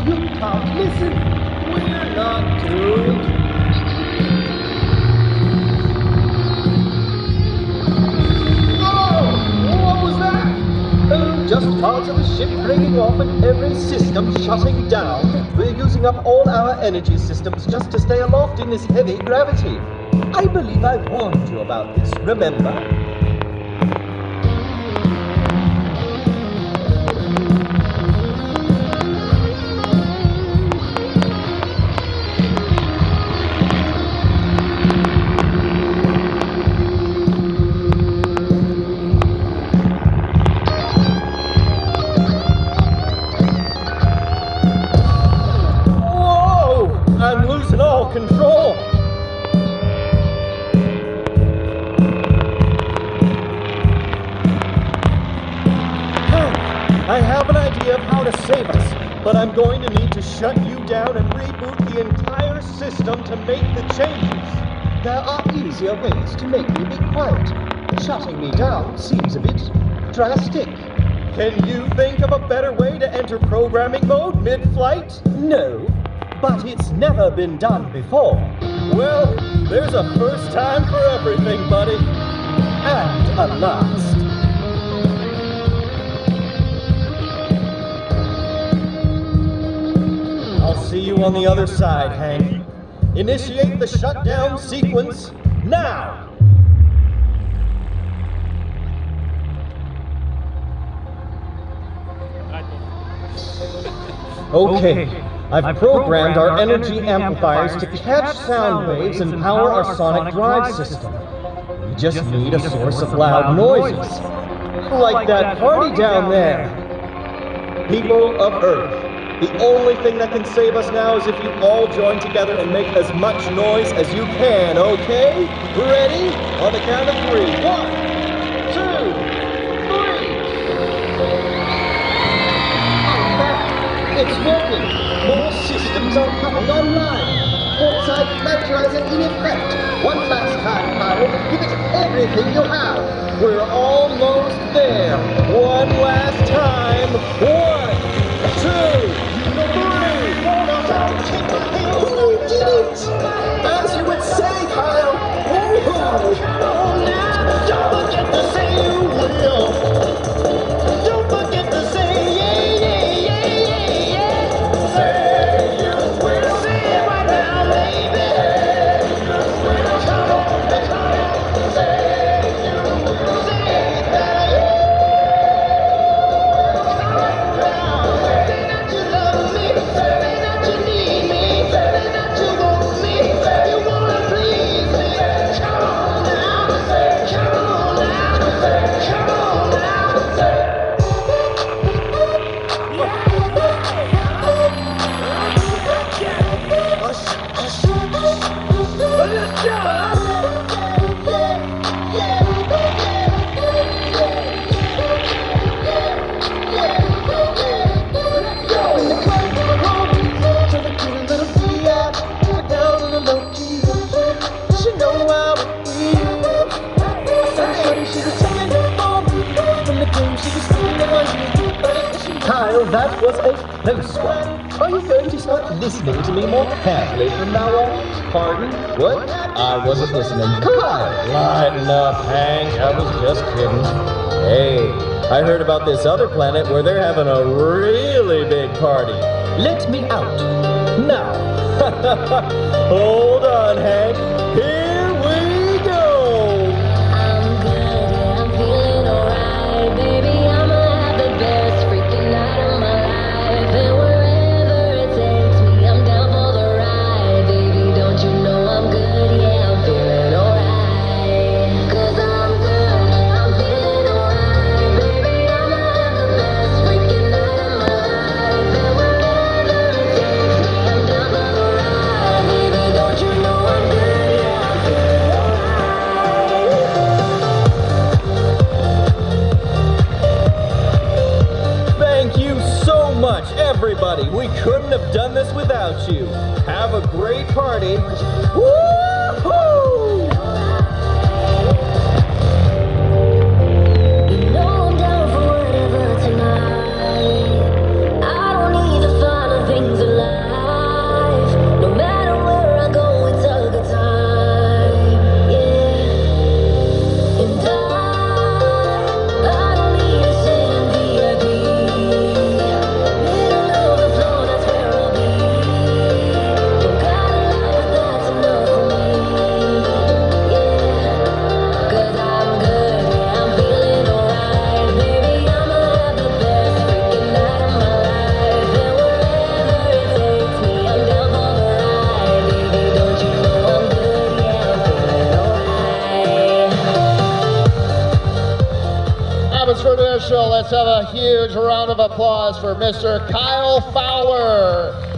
You can't listen. We're not doomed. What was that? Oh, just parts of the ship breaking off and every system shutting down. We're using up all our energy systems just to stay aloft in this heavy gravity. I believe I warned you about this, remember? Control! I have an idea of how to save us, but I'm going to need to shut you down and reboot the entire system to make the changes. There are easier ways to make me be quiet. Shutting me down seems a bit drastic. Can you think of a better way to enter programming mode mid-flight? No. But it's never been done before. Well, there's a first time for everything, buddy. And a last. I'll see you on the other side, Hank. Initiate the shutdown sequence now! Okay. I've programmed our energy amplifiers to catch sound waves and power our sonic drive system. We just need a source of loud noises. Like that party down there. People of Earth, the only thing that can save us now is if you all join together and make as much noise as you can, okay? Ready? On the count of 3. 1, 2, 3. It's working! More systems are coming online! Portside plagiarizer in effect! One last time, Fowler, give it everything you have! We're almost there! One last time! 1, 2, 3! You did it! As you would say, Kyle! Woohoo! Come on now! Don't forget to say you will! Don't forget to say yeah, yeah, yeah, yeah, yeah! Say you will! Say it right now, baby! Come on, say you will! Say it now, come on now! Say that you love me! Say that you need me! Say that you want me! You wanna please me! Come on now! Come on now! Come on now! Kyle, that was a close one. Are you going to start listening to me more carefully from now on? Pardon? What? I wasn't listening. Kyle! Lighten up, Hank. I was just kidding. Hey, I heard about this other planet where they're having a really big party. Let me out. Now. Hold on, Hank. Here we go. I'm good, yeah, I'm feeling alright, baby. I'ma have the best freaking night of my life, and wherever it takes me, I'm down for the ride, baby. Don't you know I'm good? Yeah, I'm feeling alright. 'Cause I'm good, yeah, I'm feeling alright, baby. I'ma have the best freaking night of my life, and wherever it takes me, I'm down for the ride, baby. Don't you know I'm good? Yeah, I'm feeling alright. Thank you so much, everybody. We couldn't have done this without you. Have a great party. Woo-hoo! You know I'm down for whatever tonight. I don't need the finer things Abbotsford Airshow, let's have a huge round of applause for Mr. Kyle Fowler.